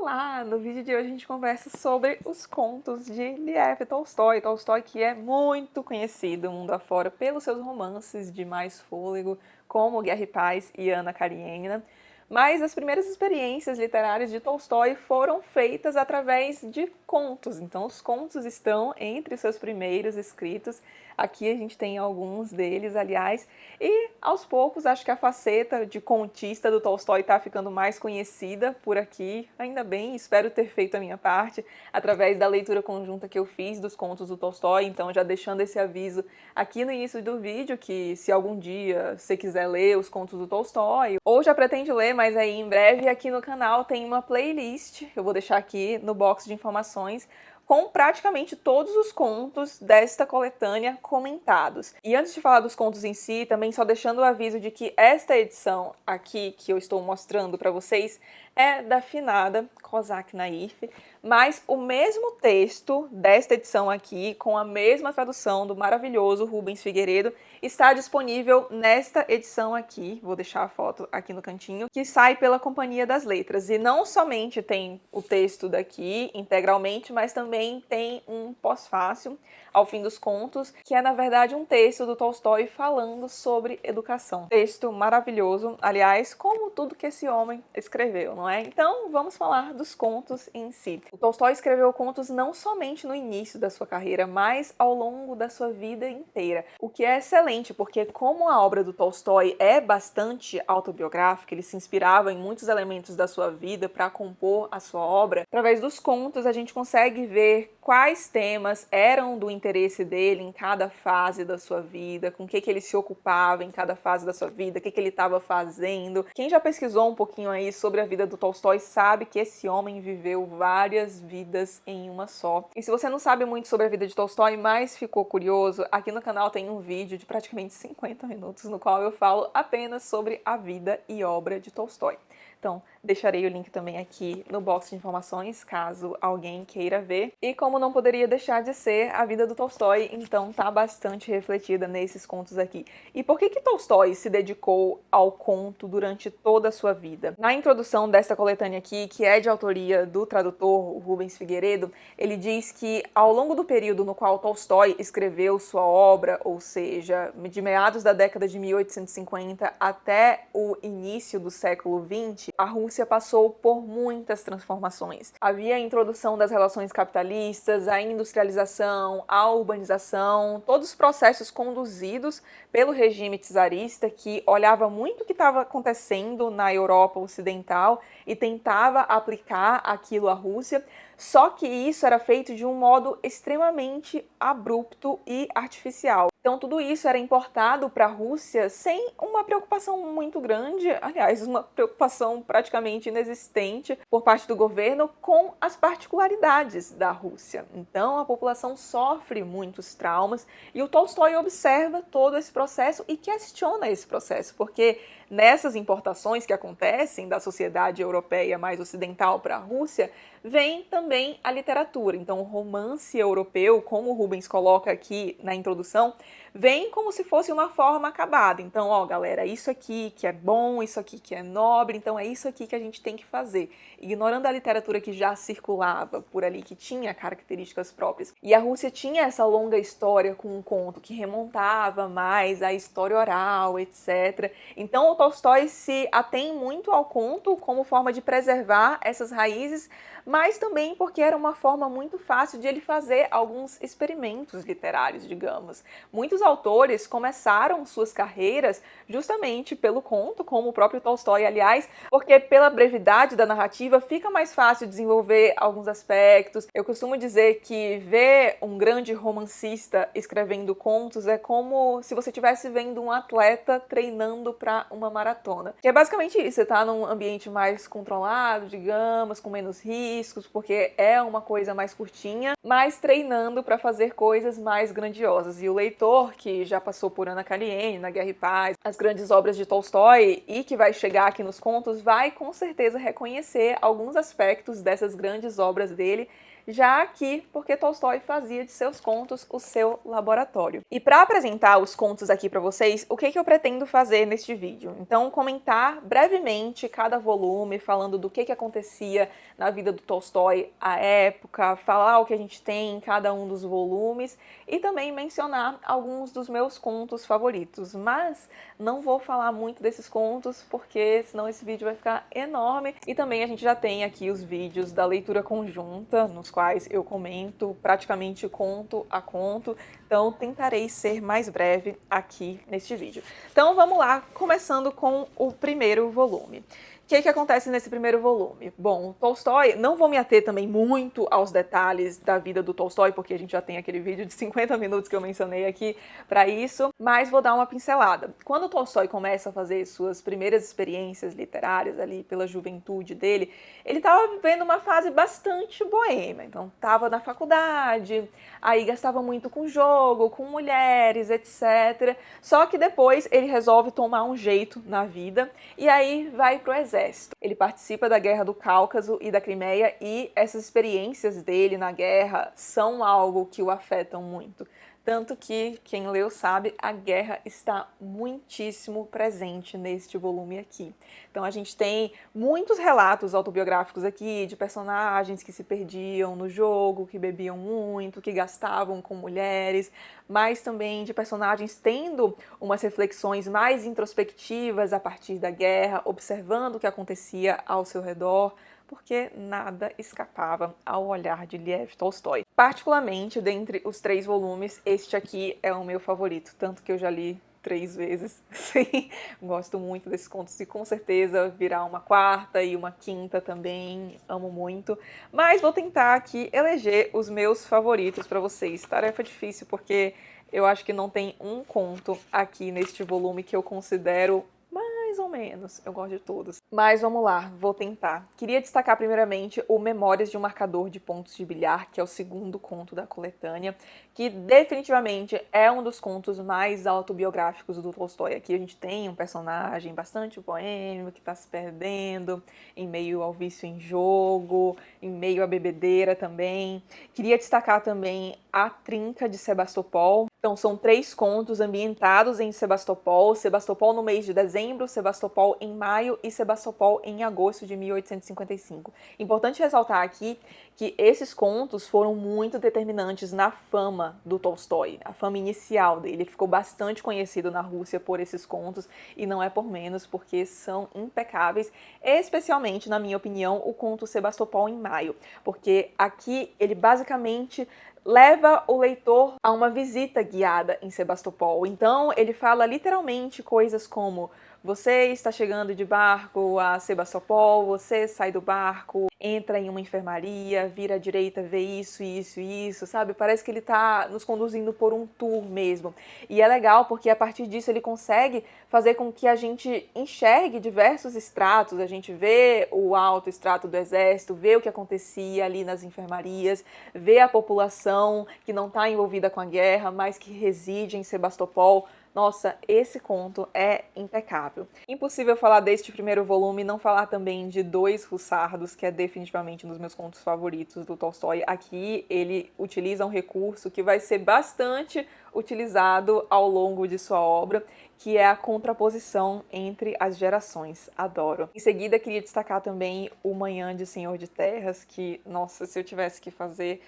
Olá! No vídeo de hoje a gente conversa sobre os contos de Lev Tolstói. Tolstói que é muito conhecido mundo afora pelos seus romances de mais fôlego, como Guerra e Paz e Ana Karenina. Mas as primeiras experiências literárias de Tolstói foram feitas através de contos. Então os contos estão entre os seus primeiros escritos. Aqui a gente tem alguns deles, aliás, e aos poucos acho que a faceta de contista do Tolstói está ficando mais conhecida por aqui. Ainda bem, espero ter feito a minha parte através da leitura conjunta que eu fiz dos contos do Tolstói. Então já deixando esse aviso aqui no início do vídeo que se algum dia você quiser ler os contos do Tolstói ou já pretende ler, mas aí em breve aqui no canal tem uma playlist, eu vou deixar aqui no box de informações, com praticamente todos os contos desta coletânea comentados. E antes de falar dos contos em si, também só deixando o aviso de que esta edição aqui que eu estou mostrando para vocês é da finada Kozak Naif, mas o mesmo texto desta edição aqui, com a mesma tradução do maravilhoso Rubens Figueiredo, está disponível nesta edição aqui, vou deixar a foto aqui no cantinho, que sai pela Companhia das Letras. E não somente tem o texto daqui integralmente, mas também tem um pós-fácil ao fim dos contos, que é na verdade um texto do Tolstói falando sobre educação. Texto maravilhoso, aliás, como tudo que esse homem escreveu, não é? Então vamos falar dos contos em si. O Tolstói escreveu contos não somente no início da sua carreira, mas ao longo da sua vida inteira, o que é excelente, porque como a obra do Tolstói é bastante autobiográfica, ele se inspirava em muitos elementos da sua vida para compor a sua obra, através dos contos a gente consegue ver quais temas eram do interesse dele em cada fase da sua vida, com o que ele se ocupava em cada fase da sua vida, o que ele estava fazendo. Quem já pesquisou um pouquinho aí sobre a vida do Tolstói sabe que esse homem viveu várias vidas em uma só. E se você não sabe muito sobre a vida de Tolstói, mas ficou curioso, aqui no canal tem um vídeo de praticamente 50 minutos no qual eu falo apenas sobre a vida e obra de Tolstói. Então, deixarei o link também aqui no box de informações, caso alguém queira ver. E como não poderia deixar de ser, a vida do Tolstói, então, tá bastante refletida nesses contos aqui. E por que Tolstói se dedicou ao conto durante toda a sua vida? Na introdução desta coletânea aqui, que é de autoria do tradutor Rubens Figueiredo, ele diz que ao longo do período no qual Tolstói escreveu sua obra, ou seja, de meados da década de 1850 até o início do século XX, a Rússia passou por muitas transformações. Havia a introdução das relações capitalistas, a industrialização, a urbanização, todos os processos conduzidos pelo regime czarista que olhava muito o que estava acontecendo na Europa Ocidental e tentava aplicar aquilo à Rússia, só que isso era feito de um modo extremamente abrupto e artificial. Então tudo isso era importado para a Rússia sem uma preocupação muito grande, aliás, uma preocupação praticamente inexistente por parte do governo com as particularidades da Rússia. Então a população sofre muitos traumas e o Tolstói observa todo esse processo e questiona esse processo, porque nessas importações que acontecem da sociedade europeia mais ocidental para a Rússia, vem também a literatura. Então o romance europeu, como o Rubens coloca aqui na introdução, vem como se fosse uma forma acabada. Então, ó, galera, isso aqui que é bom, isso aqui que é nobre, então é isso aqui que a gente tem que fazer. Ignorando a literatura que já circulava por ali, que tinha características próprias. E a Rússia tinha essa longa história com um conto que remontava mais à história oral, etc. Então, o Tolstói se atém muito ao conto como forma de preservar essas raízes, mas também porque era uma forma muito fácil de ele fazer alguns experimentos literários, digamos. Muitos autores começaram suas carreiras justamente pelo conto, como o próprio Tolstói, aliás, porque pela brevidade da narrativa fica mais fácil desenvolver alguns aspectos. Eu costumo dizer que ver um grande romancista escrevendo contos é como se você estivesse vendo um atleta treinando para uma maratona. Que é basicamente isso, você está num ambiente mais controlado, digamos, com menos riscos, porque é uma coisa mais curtinha, mas treinando para fazer coisas mais grandiosas. E o leitor, que já passou por Ana Karenina, Guerra e Paz, as grandes obras de Tolstói, e que vai chegar aqui nos contos, vai com certeza reconhecer alguns aspectos dessas grandes obras dele já aqui porque Tolstói fazia de seus contos o seu laboratório. E para apresentar os contos aqui para vocês, o que eu pretendo fazer neste vídeo? Então, comentar brevemente cada volume, falando do que acontecia na vida do Tolstói à época, falar o que a gente tem em cada um dos volumes e também mencionar alguns dos meus contos favoritos. Mas não vou falar muito desses contos porque senão esse vídeo vai ficar enorme. E também a gente já tem aqui os vídeos da leitura conjunta, nos quais eu comento praticamente conto a conto, então tentarei ser mais breve aqui neste vídeo. Então vamos lá, começando com o primeiro volume. O que acontece nesse primeiro volume? Bom, Tolstói, não vou me ater também muito aos detalhes da vida do Tolstói, porque a gente já tem aquele vídeo de 50 minutos que eu mencionei aqui para isso, mas vou dar uma pincelada. Quando Tolstói começa a fazer suas primeiras experiências literárias ali pela juventude dele, ele estava vivendo uma fase bastante boêmia, então estava na faculdade, aí gastava muito com jogo, com mulheres, etc. Só que depois ele resolve tomar um jeito na vida e aí vai pro exército. Ele participa da Guerra do Cáucaso e da Crimeia e essas experiências dele na guerra são algo que o afetam muito. Tanto que, quem leu sabe, a guerra está muitíssimo presente neste volume aqui. Então a gente tem muitos relatos autobiográficos aqui de personagens que se perdiam no jogo, que bebiam muito, que gastavam com mulheres, mas também de personagens tendo umas reflexões mais introspectivas a partir da guerra, observando o que acontecia ao seu redor, porque nada escapava ao olhar de Lev Tolstói. Particularmente, dentre os 3 volumes, este aqui é o meu favorito, tanto que eu já li 3 vezes. Sim, gosto muito desses contos e com certeza virá uma 4ª e uma 5ª também, amo muito. Mas vou tentar aqui eleger os meus favoritos para vocês. Tarefa difícil porque eu acho que não tem um conto aqui neste volume que eu considero mais ou menos, eu gosto de todos. Mas vamos lá, vou tentar. Queria destacar primeiramente o Memórias de um Marcador de Pontos de Bilhar, que é o 2º conto da coletânea, que definitivamente é um dos contos mais autobiográficos do Tolstói. Aqui a gente tem um personagem bastante boêmio, que está se perdendo, em meio ao vício em jogo, em meio à bebedeira também. Queria destacar também A Trinca de Sebastopol. Então são 3 contos ambientados em Sebastopol, Sebastopol no mês de dezembro, Sebastopol em maio e Sebastopol em agosto de 1855. Importante ressaltar aqui que esses contos foram muito determinantes na fama do Tolstói, a fama inicial dele. Ele ficou bastante conhecido na Rússia por esses contos e não é por menos porque são impecáveis, especialmente, na minha opinião, o conto Sebastopol em maio, porque aqui ele basicamente leva o leitor a uma visita guiada em Sebastopol. Então ele fala literalmente coisas como: você está chegando de barco a Sebastopol, você sai do barco, entra em uma enfermaria, vira à direita, vê isso, isso e isso, sabe? Parece que ele está nos conduzindo por um tour mesmo. E é legal porque a partir disso ele consegue fazer com que a gente enxergue diversos estratos, a gente vê o alto estrato do exército, vê o que acontecia ali nas enfermarias, vê a população que não está envolvida com a guerra, mas que reside em Sebastopol. Nossa, esse conto é impecável. Impossível falar deste primeiro volume e não falar também de Dois Russardos, que é definitivamente um dos meus contos favoritos do Tolstói. Aqui ele utiliza um recurso que vai ser bastante utilizado ao longo de sua obra, que é a contraposição entre as gerações. Adoro. Em seguida, queria destacar também O Manhã de Senhor de Terras, que, nossa, se eu tivesse que fazer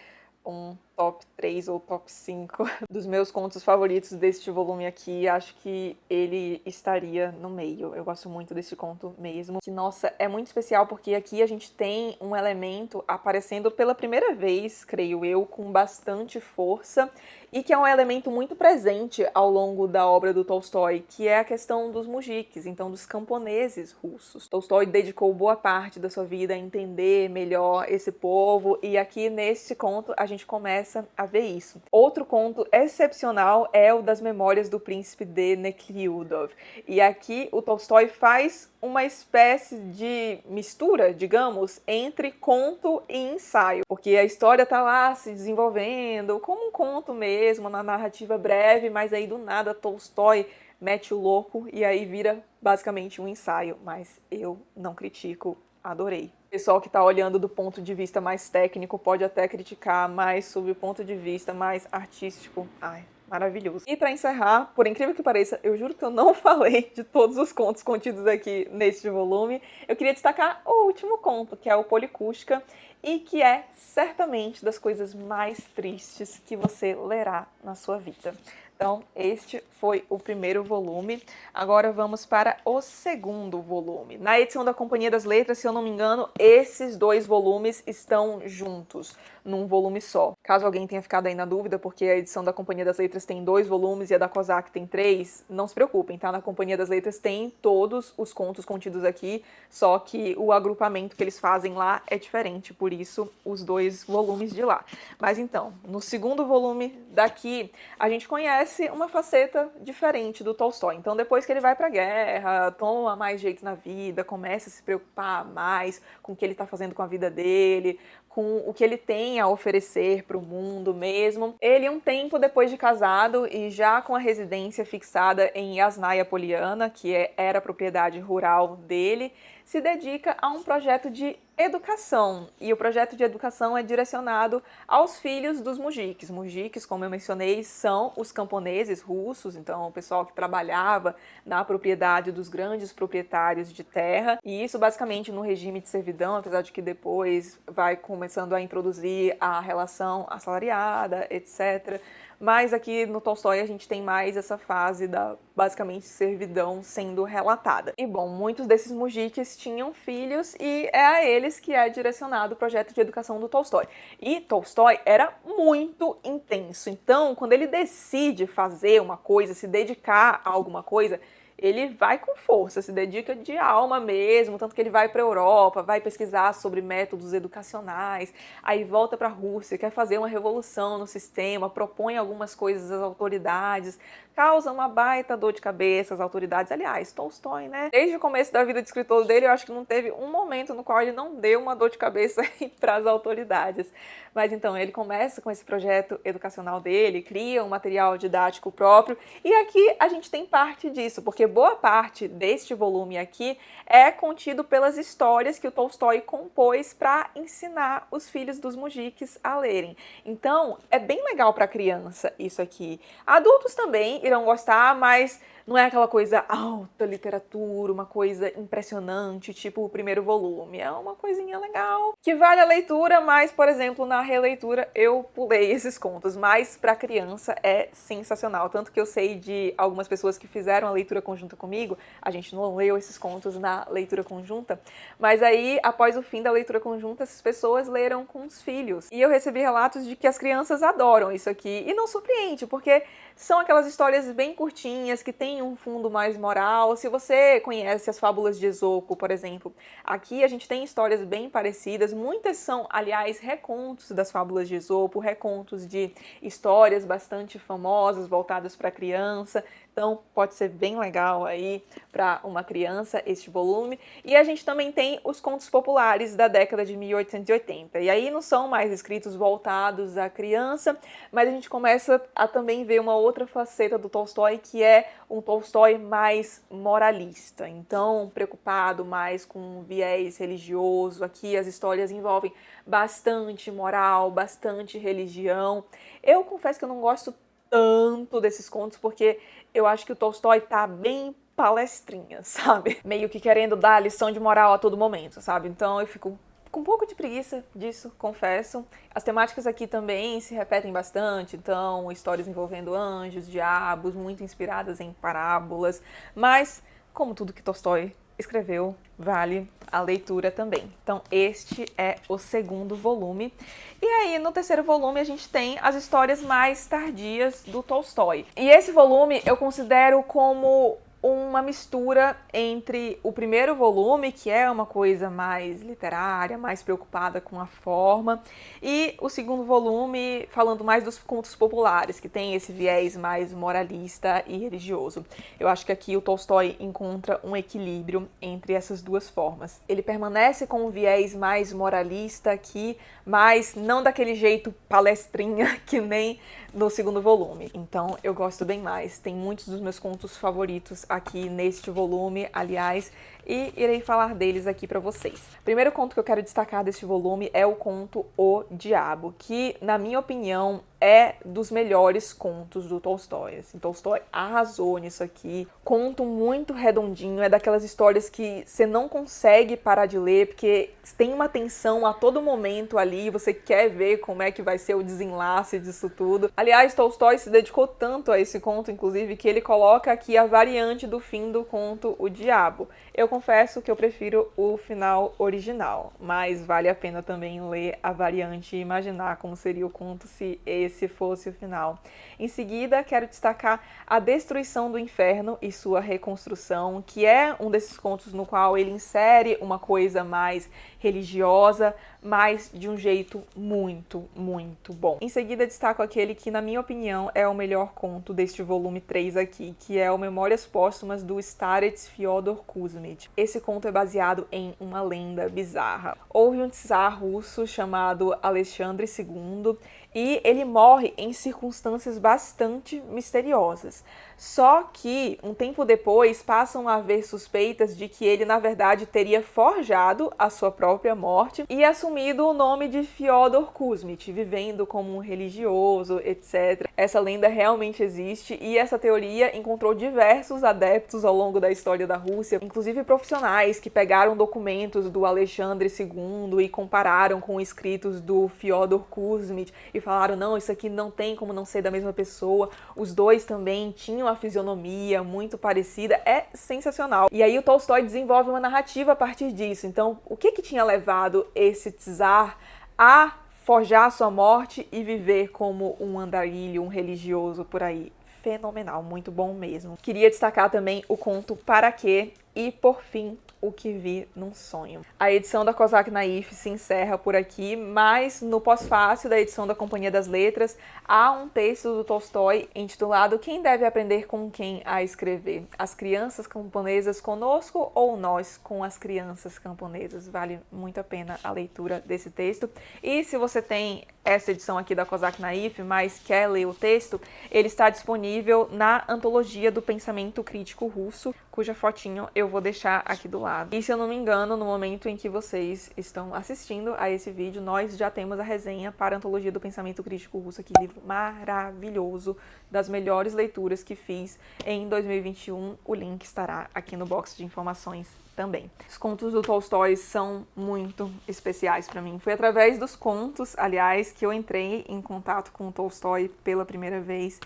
um top 3 ou top 5 dos meus contos favoritos deste volume aqui, acho que ele estaria no meio. Eu gosto muito desse conto mesmo. Que, nossa, é muito especial porque aqui a gente tem um elemento aparecendo pela primeira vez, creio eu, com bastante força, e que é um elemento muito presente ao longo da obra do Tolstói, que é a questão dos mujiks, então dos camponeses russos. Tolstói dedicou boa parte da sua vida a entender melhor esse povo, e aqui nesse conto a gente começa a ver isso. Outro conto excepcional é o das Memórias do Príncipe de Nekhlyudov. E aqui o Tolstói faz uma espécie de mistura, digamos, entre conto e ensaio, porque a história tá lá se desenvolvendo como um conto mesmo, na narrativa breve, mas aí do nada Tolstói mete o louco e aí vira basicamente um ensaio, mas eu não critico, adorei. pessoal que está olhando do ponto de vista mais técnico pode até criticar, mas sob o ponto de vista mais artístico, ai, maravilhoso. E para encerrar, por incrível que pareça, eu juro que eu não falei de todos os contos contidos aqui neste volume. Eu queria destacar o último conto, que é o Policústica, e que é certamente das coisas mais tristes que você lerá na sua vida. Então, este foi o primeiro volume. Agora vamos para o segundo volume. Na edição da Companhia das Letras, se eu não me engano, esses dois volumes estão juntos, num volume só. Caso alguém tenha ficado aí na dúvida, porque a edição da Companhia das Letras tem 2 volumes e a da Kozak tem 3, não se preocupem, tá? Na Companhia das Letras tem todos os contos contidos aqui, só que o agrupamento que eles fazem lá é diferente, por isso os 2 volumes de lá. Mas então, no segundo volume daqui, a gente conhece uma faceta diferente do Tolstói. Então, depois que ele vai pra guerra, toma mais jeito na vida, começa a se preocupar mais com o que ele tá fazendo com a vida dele, com o que ele tem a oferecer para o mundo mesmo. Ele, um tempo depois de casado e já com a residência fixada em Yasnaya Poliana, que era a propriedade rural dele, se dedica a um projeto de educação. E o projeto de educação é direcionado aos filhos dos mujiques. Mujiques, como eu mencionei, são os camponeses russos, então o pessoal que trabalhava na propriedade dos grandes proprietários de terra. E isso basicamente no regime de servidão, apesar de que depois vai começando a introduzir a relação assalariada, etc. Mas aqui no Tolstói a gente tem mais essa fase da, basicamente, servidão sendo relatada. E bom, muitos desses mujiques tinham filhos e é a eles que é direcionado o projeto de educação do Tolstói. E Tolstói era muito intenso, então quando ele decide fazer uma coisa, se dedicar a alguma coisa, ele vai com força, se dedica de alma mesmo, tanto que ele vai para a Europa, vai pesquisar sobre métodos educacionais, aí volta para a Rússia, quer fazer uma revolução no sistema, propõe algumas coisas às autoridades, causa uma baita dor de cabeça às autoridades. Aliás, Tolstói, né? Desde o começo da vida de escritor dele, eu acho que não teve um momento no qual ele não deu uma dor de cabeça para as autoridades. Mas então, ele começa com esse projeto educacional dele, cria um material didático próprio, e aqui a gente tem parte disso, porque boa parte deste volume aqui é contido pelas histórias que o Tolstói compôs para ensinar os filhos dos mujiques a lerem. Então, é bem legal para criança isso aqui. Adultos também irão gostar, mas não é aquela coisa alta literatura, uma coisa impressionante, tipo o primeiro volume. É uma coisinha legal, que vale a leitura, mas, por exemplo, na releitura eu pulei esses contos. Mas para criança é sensacional. Tanto que eu sei de algumas pessoas que fizeram a leitura conjunta comigo. A gente não leu esses contos na leitura conjunta, mas aí, após o fim da leitura conjunta, essas pessoas leram com os filhos. E eu recebi relatos de que as crianças adoram isso aqui. E não surpreende, porque são aquelas histórias bem curtinhas, que tem um fundo mais moral. Se você conhece as fábulas de Esopo, por exemplo, aqui a gente tem histórias bem parecidas. Muitas são, aliás, recontos das fábulas de Esopo, recontos de histórias bastante famosas, voltadas para a criança. Então, pode ser bem legal aí para uma criança este volume. E a gente também tem os contos populares da década de 1880. E aí não são mais escritos voltados à criança, mas a gente começa a também ver uma outra faceta do Tolstói, que é um Tolstói mais moralista. Então, preocupado mais com um viés religioso. Aqui as histórias envolvem bastante moral, bastante religião. Eu confesso que eu não gosto tanto desses contos, porque eu acho que o Tolstói tá bem palestrinha, sabe? Meio que querendo dar lição de moral a todo momento, sabe? Então eu fico com um pouco de preguiça disso, confesso. As temáticas aqui também se repetem bastante, então histórias envolvendo anjos, diabos, muito inspiradas em parábolas, mas como tudo que Tolstói escreveu, vale a leitura também. Então, este é o segundo volume. E aí, no terceiro volume, a gente tem as histórias mais tardias do Tolstói. E esse volume eu considero como uma mistura entre o primeiro volume, que é uma coisa mais literária, mais preocupada com a forma, e o segundo volume falando mais dos contos populares, que tem esse viés mais moralista e religioso. Eu acho que aqui o Tolstói encontra um equilíbrio entre essas duas formas. Ele permanece com um viés mais moralista aqui, mas não daquele jeito palestrinha que nem no segundo volume. Então eu gosto bem mais. Tem muitos dos meus contos favoritos aqui neste volume. Aliás, e irei falar deles aqui para vocês. O primeiro conto que eu quero destacar deste volume é o conto O Diabo, que, na minha opinião, é dos melhores contos do Tolstói. Assim, Tolstói arrasou nisso aqui. Conto muito redondinho, é daquelas histórias que você não consegue parar de ler, porque tem uma tensão a todo momento ali, você quer ver como é que vai ser o desenlace disso tudo. Aliás, Tolstói se dedicou tanto a esse conto, inclusive, que ele coloca aqui a variante do fim do conto O Diabo. Eu confesso que eu prefiro o final original, mas vale a pena também ler a variante e imaginar como seria o conto se esse fosse o final. Em seguida, quero destacar A Destruição do Inferno e Sua Reconstrução, que é um desses contos no qual ele insere uma coisa mais religiosa, mas de um jeito muito, muito bom. Em seguida, destaco aquele que, na minha opinião, é o melhor conto deste volume 3 aqui, que é o Memórias Póstumas do Starets Fyodor Kuzmich. Esse conto é baseado em uma lenda bizarra. Houve um czar russo chamado Alexandre II e ele morre em circunstâncias bastante misteriosas. Só que, um tempo depois, passam a haver suspeitas de que ele, na verdade, teria forjado a sua própria morte e assumido o nome de Fyodor Kuzmich, vivendo como um religioso, etc. Essa lenda realmente existe e essa teoria encontrou diversos adeptos ao longo da história da Rússia, inclusive profissionais que pegaram documentos do Alexandre II e compararam com escritos do Fyodor Kuzmich e falaram, não, isso aqui não tem como não ser da mesma pessoa. Os dois também tinham a fisionomia muito parecida. É sensacional. E aí o Tolstói desenvolve uma narrativa a partir disso. Então, o que tinha levado esse czar a forjar sua morte e viver como um andarilho, um religioso por aí? Fenomenal, muito bom mesmo. Queria destacar também o conto Para Quê? E, por fim, O Que Vi Num Sonho. A edição da Kozak Naif se encerra por aqui, mas no pós-fácil da edição da Companhia das Letras há um texto do Tolstói intitulado Quem deve aprender com quem a escrever? As crianças camponesas conosco ou nós com as crianças camponesas? Vale muito a pena a leitura desse texto. E se você tem essa edição aqui da Kozak Naif, mas quer ler o texto, ele está disponível na Antologia do Pensamento Crítico Russo, cuja fotinho eu vou deixar aqui do lado. E se eu não me engano, no momento em que vocês estão assistindo a esse vídeo, nós já temos a resenha para a Antologia do Pensamento Crítico Russo, aqui, livro maravilhoso, das melhores leituras que fiz em 2021. O link estará aqui no box de informações também. Os contos do Tolstói são muito especiais para mim. Foi através dos contos, aliás, que eu entrei em contato com o Tolstói pela primeira vez.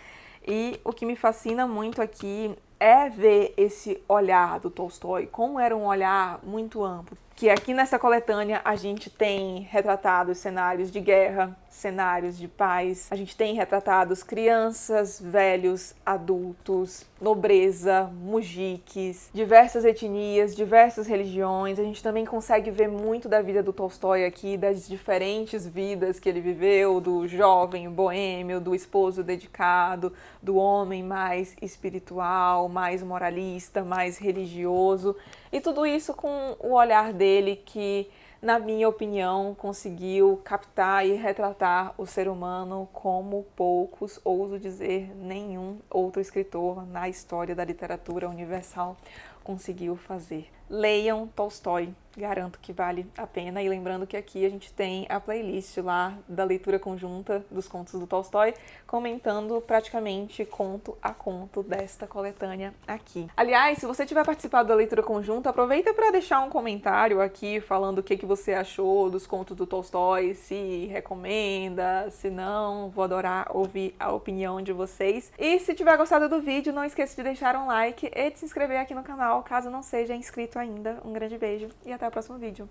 E o que me fascina muito aqui é ver esse olhar do Tolstói, como era um olhar muito amplo. Que aqui nessa coletânea a gente tem retratados cenários de guerra, cenários de paz, a gente tem retratados crianças, velhos, adultos, nobreza, mujiques, diversas etnias, diversas religiões. A gente também consegue ver muito da vida do Tolstói aqui, das diferentes vidas que ele viveu, do jovem boêmio, do esposo dedicado, do homem mais espiritual, mais moralista, mais religioso. E tudo isso com o olhar dele que, na minha opinião, conseguiu captar e retratar o ser humano como poucos, ouso dizer, nenhum outro escritor na história da literatura universal conseguiu fazer. Leiam Tolstói, garanto que vale a pena. E lembrando que aqui a gente tem a playlist lá da leitura conjunta dos contos do Tolstói, comentando praticamente conto a conto desta coletânea aqui. Aliás, se você tiver participado da leitura conjunta, aproveita para deixar um comentário aqui falando o que você achou dos contos do Tolstói, se recomenda, se não, vou adorar ouvir a opinião de vocês. E se tiver gostado do vídeo, não esqueça de deixar um like e de se inscrever aqui no canal, caso não seja inscrito ainda. Um grande beijo e até o próximo vídeo.